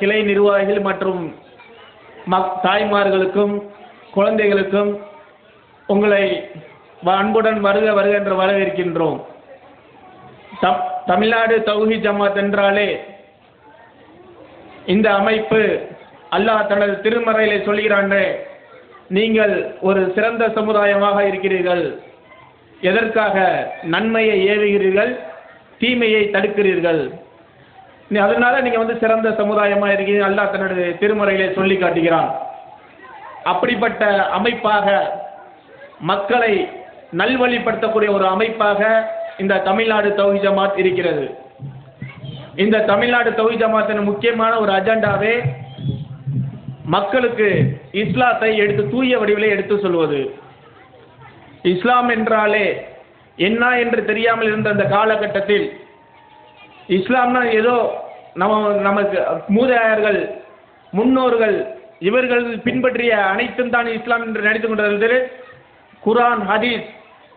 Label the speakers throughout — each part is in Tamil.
Speaker 1: கிளை நிர்வாகிகள் மற்றும் தாய்மார்களுக்கும் குழந்தைகளுக்கும் உங்களை அன்புடன் வருக வருக என்று வரவேற்கின்றோம். தமிழ்நாடு தௌஹீத் ஜமாத் என்றாலே இந்த அமைப்பு அல்லாஹ் தனது திருமறையிலே சொல்கிறானே, நீங்கள் ஒரு சிறந்த சமுதாயமாக இருக்கிறீர்கள், எதற்காக நன்மையை ஏவுகிறீர்கள், தீமையை தடுக்கிறீர்கள், அதனால நீங்க சிறந்த சமுதாயமாக இருக்கீங்க, அல்லாஹ் தன்னுடைய திருமறையிலே சொல்லி காட்டுகிறான். அப்படிப்பட்ட அமைப்பாக மக்களை நல்வழிப்படுத்தக்கூடிய ஒரு அமைப்பாக இந்த தமிழ்நாடு தௌஹீத் ஜமாத் இருக்கிறது. இந்த தமிழ்நாடு தௌஹீத் ஜமாத்தின் முக்கியமான ஒரு அஜெண்டாவே மக்களுக்கு இஸ்லாத்தை தூய வடிவிலே எடுத்து சொல்வது. இஸ்லாம் என்றாலே என்ன என்று தெரியாமல் இருந்த அந்த காலகட்டத்தில் இஸ்லாம்னா ஏதோ நமக்கு மூதாதையர்கள் முன்னோர்கள் இவர்கள் பின்பற்றிய அனைத்தும் தான் இஸ்லாம் என்று நினைத்து கொண்டிருந்தது. குர்ஆன் ஹதீஸ்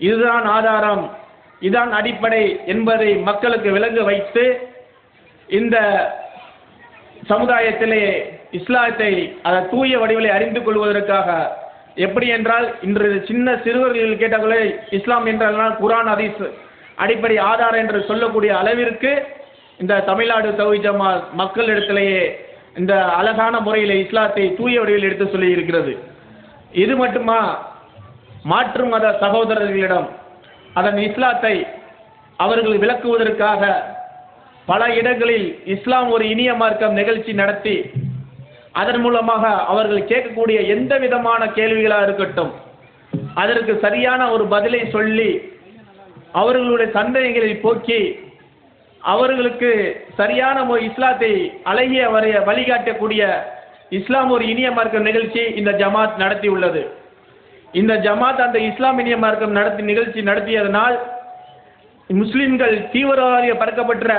Speaker 1: இதுதான் ஆதாரம், இதுதான் அடிப்படை என்பதை மக்களுக்கு விளங்க வைத்து இந்த சமுதாயத்திலே இஸ்லாத்தை அதை தூய வடிவிலே அறிந்து கொள்வதற்காக, எப்படி என்றால் இன்று சின்ன சிறுவர்கள் கேட்டார்களே இஸ்லாம் என்றால் குர்ஆன் ஹதீஸ் அடிப்படை ஆதாரம் என்று சொல்லக்கூடிய அளவிற்கு இந்த தமிழ்நாடு தௌஹீத் ஜமாத் மக்களிடத்திலேயே இந்த அழகான முறையில் இஸ்லாத்தை தூய வடிவில் எடுத்து சொல்லி இருக்கிறது. இது மட்டுமா, மாற்று மத சகோதரர்களிடம் அதன் இஸ்லாத்தை அவர்கள் விளக்குவதற்காக பல இடங்களில் இஸ்லாம் ஒரு இனிய மார்க்கம் நிகழ்ச்சி நடத்தி அதன் மூலமாக அவர்கள் கேட்கக்கூடிய எந்த விதமான கேள்விகளாக இருக்கட்டும் அதற்கு சரியான ஒரு பதிலை சொல்லி அவர்களுடைய சந்தேகங்களை போக்கி அவர்களுக்கு சரியான ஒரு இஸ்லாத்தை அழகிய வழிகாட்டக்கூடிய இஸ்லாம் ஒரு இனிய மார்க்கம் நிகழ்ச்சி இந்த ஜமாத் நடத்தி உள்ளது. இந்த ஜமாத் அந்த இஸ்லாம் இனிய மார்க்கம் நிகழ்ச்சி நடத்தியதனால் முஸ்லிம்கள் தீவிரவாதியாக பறக்கப்பட்ட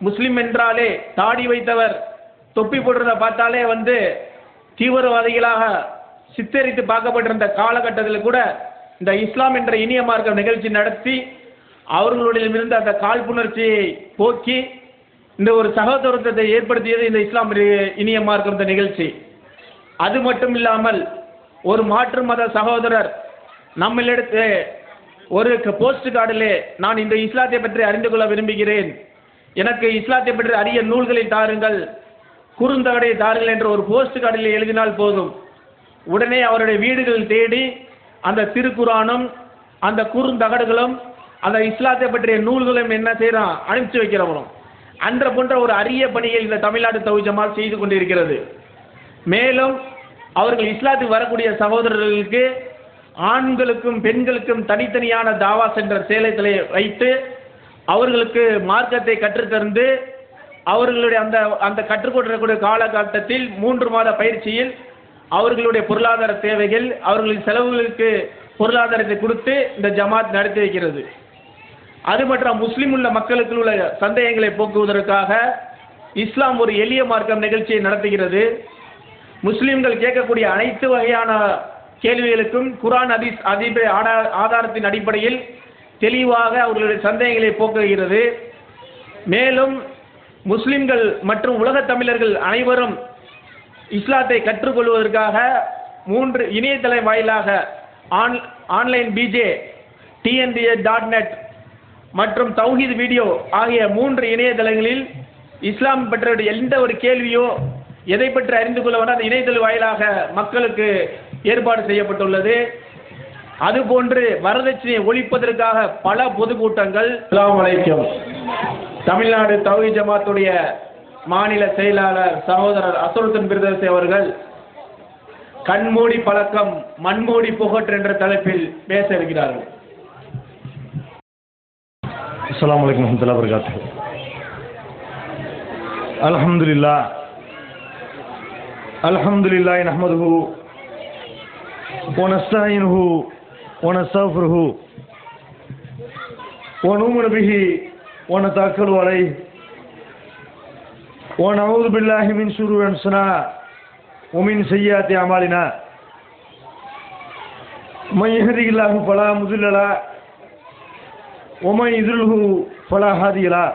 Speaker 1: முஸ்லிம் என்றாலே தாடி வைத்தவர் தொப்பி போடுறத பார்த்தாலே தீவிரவாதிகளாக சித்தரித்து பார்க்கப்பட்டிருந்த காலகட்டத்தில் கூட இந்த இஸ்லாம் என்ற இனிய மார்க்கம் நிகழ்ச்சி நடத்தி அவர்களுடைய அந்த காழ்ப்புணர்ச்சியை போக்கி இந்த ஒரு சகோதரத்துவத்தை ஏற்படுத்தியது இந்த இஸ்லாம் இனிய மார்க்கம் இந்த நிகழ்ச்சி. அது மட்டும் இல்லாமல் ஒரு மாற்று மத சகோதரர் நம்மளிடத்து ஒரு போஸ்ட் கார்டிலே நான் இந்த இஸ்லாத்தை பற்றி அறிந்து கொள்ள விரும்புகிறேன், எனக்கு இஸ்லாத்தை பற்றி அரிய நூல்களை தாருங்கள், குறுந்தகடை தாருங்கள் என்ற ஒரு போஸ்ட் கார்டில் எழுதினால் போதும், உடனே அவருடைய வீடுகள் தேடி அந்த திருக்குரானும் அந்த குறுந்தகடுகளும் அந்த இஸ்லாத்தை பற்றிய நூல்களும் என்ன செய்யறோம் அனுப்பிச்சு வைக்கிறவரும் அன்ற போன்ற ஒரு அரிய பணியை இந்த தமிழ்நாடு தௌஹீத் ஜமாத் செய்து கொண்டிருக்கிறது. மேலும் அவர்கள் இஸ்லாத்துக்கு வரக்கூடிய சகோதரர்களுக்கு ஆண்களுக்கும் பெண்களுக்கும் தனித்தனியான தாவா சென்டர் சேலத்திலே வைத்து அவர்களுக்கு மார்க்கத்தை கற்றுத்தந்து அவர்களுடைய அந்த கற்றுக்கொண்டிருக்கக்கூடிய காலகட்டத்தில் 3 மாத பயிற்சியில் அவர்களுடைய பொருளாதார தேவைகள் அவர்களின் செலவுகளுக்கு பொருளாதாரத்தை கொடுத்து இந்த ஜமாத் நடத்தி வைக்கிறது. அது மற்றும் முஸ்லிம் உள்ள மக்களுக்கு உள்ள சந்தேகங்களை போக்குவதற்காக இஸ்லாம் ஒரு எளிய மார்க்கம் நிகழ்ச்சியை நடத்துகிறது. முஸ்லிம்கள் கேட்கக்கூடிய அனைத்து வகையான கேள்விகளுக்கும் குர்ஆன் ஹதீஸ் ஆதாரத்தின் அடிப்படையில் தெளிவாக அவர்களுடைய சந்தேகங்களை போக்குகிறது. மேலும் முஸ்லிம்கள் மற்றும் உலகத் தமிழர்கள் அனைவரும் இஸ்லாத்தை கற்றுக்கொள்வதற்காக 3 இணையதளம் வாயிலாக ஆன்லைன் பிஜே TNDA.net மற்றும் தௌஹீத் வீடியோ ஆகிய 3 இணையதளங்களில் இஸ்லாம் பற்றிய எந்த ஒரு கேள்வியோ எதை பற்றி அறிந்து கொள்ள வேண்டாம் அந்த இணையதள வாயிலாக மக்களுக்கு ஏற்பாடு செய்யப்பட்டுள்ளது. அதுபோன்று வரதட்சணையை ஒழிப்பதற்காக பல பொதுக்கூட்டங்கள். அஸ்ஸலாமு அலைக்கும். தமிழ்நாடு தௌஹீத் ஜமாத்துடைய மாநில செயலாளர் சகோதரர் அசருத்தீன் பிரதர்சி அவர்கள் கண்மூடி பழக்கம் மண்மூடி புகட்டு என்ற தலைப்பில் பேச இருக்கிறார்கள்.
Speaker 2: அஸ்ஸலாமு அலைக்கும் வரஹ்மத்துல்லாஹி வபரகாத்துஹு. அல்ஹம்துலில்லாஹி நஹ்மதுஹு வ நஸ்தஈனுஹு வ நஸ்தக்ஃபிருஹு வ நு'மினு பிஹி வ நதவக்கலு அலைஹி வ நஊது பில்லாஹி மின் ஷுரூரி அன்ஃபுஸினா வ மின் ஸய்யிஆத்தி அமாலினா மன் யஹ்திஹில்லாஹு ஃபலா முதில்ல லஹு ومن يضلله فلا هادي له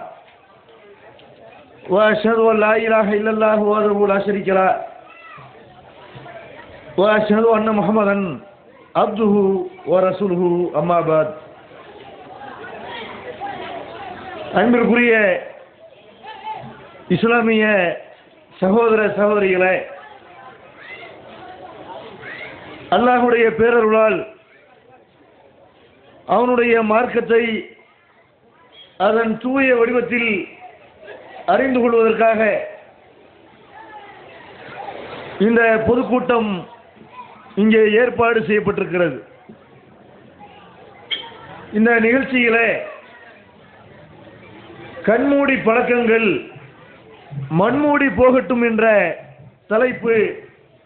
Speaker 2: وأشهد أن لا إله إلا الله وحده لا شريك له وأشهد أن محمدا عبده ورسوله أما بعد அன்பிற்குரிய இஸ்லாமிய சகோதர சகோதரிகளே, அல்லாஹ்வுடைய பேரருளால் அவனுடைய மார்க்கத்தை அதன் தூய வடிவத்தில் அறிந்து கொள்வதற்காக இந்த பொதுக்கூட்டம் இங்கே ஏற்பாடு செய்யப்பட்டிருக்கிறது. இந்த நிகழ்ச்சியிலே கண்மூடி பழக்கங்கள் மண்மூடி போகட்டும் என்ற தலைப்பு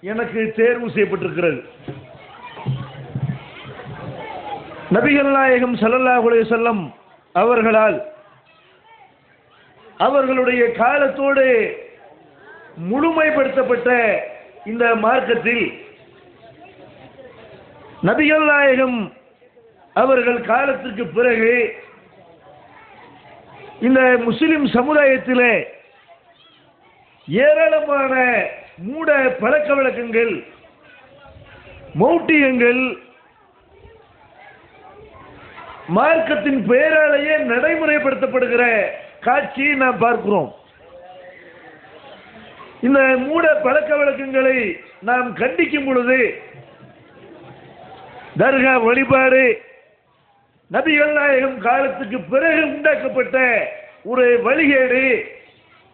Speaker 2: எனக்கு தேர்வு செய்யப்பட்டிருக்கிறது. நபிகள் நாயகம் ஸல்லல்லாஹு அலைஹி வஸல்லம் அவர்களால் அவர்களுடைய காலத்தோடு முழுமைப்படுத்தப்பட்ட இந்த மார்க்கத்தில் நபிகள் நாயகம் அவர்கள் காலத்திற்கு பிறகு இந்த முஸ்லிம் சமுதாயத்திலே ஏராளமான மூட பழக்க வழக்கங்கள், மௌட்டியங்கள் மார்க்கத்தின் பெயராலேயே நடைமுறைப்படுத்தப்படுகிற காட்சியை நாம் பார்க்கிறோம். இந்த மூட பழக்க வழக்கங்களை நாம் கண்டிக்கும் பொழுது தர்கா வழிபாடு நபிகள் நாயகம் காலத்துக்கு பிறகு உண்டாக்கப்பட்ட ஒரு வழிகேடு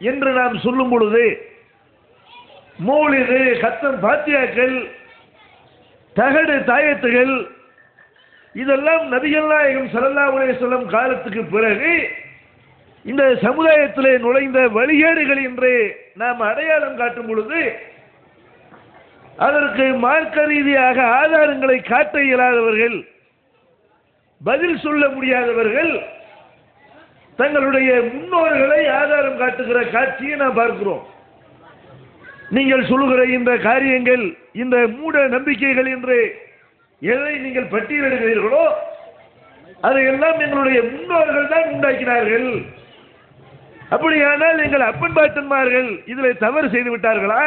Speaker 2: என்று நாம் சொல்லும் பொழுது மௌலிது, கத்தம், பாத்தியாக்கள், தகடு தாயத்துகள் இதெல்லாம் நபிகள் நாயகம் ஸல்லல்லாஹு அலைஹி வஸல்லம் காலத்துக்கு பிறகு இந்த சமுதாயத்திலே நுழைந்த வழிகேடுகள் என்று நாம் அடையாளம் காட்டும் பொழுது அதற்கு மார்க்க ரீதியாக ஆதாரங்களை காட்ட இயலாதவர்கள், பதில் சொல்ல முடியாதவர்கள் தங்களுடைய முன்னோர்களை ஆதாரம் காட்டுகிற காட்சியை நாம் பார்க்கிறோம். நீங்கள் சொல்லுகிற இந்த காரியங்கள், இந்த மூட நம்பிக்கைகள் என்று எதை நீங்கள் பட்டியலிடுகிறீர்களோ அதையெல்லாம் எங்களுடைய முன்னோர்கள் தான் உண்டாக்கினார்கள். அப்படியானால் எங்கள் அப்பன் பாட்டன்மார்கள் இதில் தவறு செய்து விட்டார்களா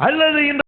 Speaker 2: அல்லது இந்த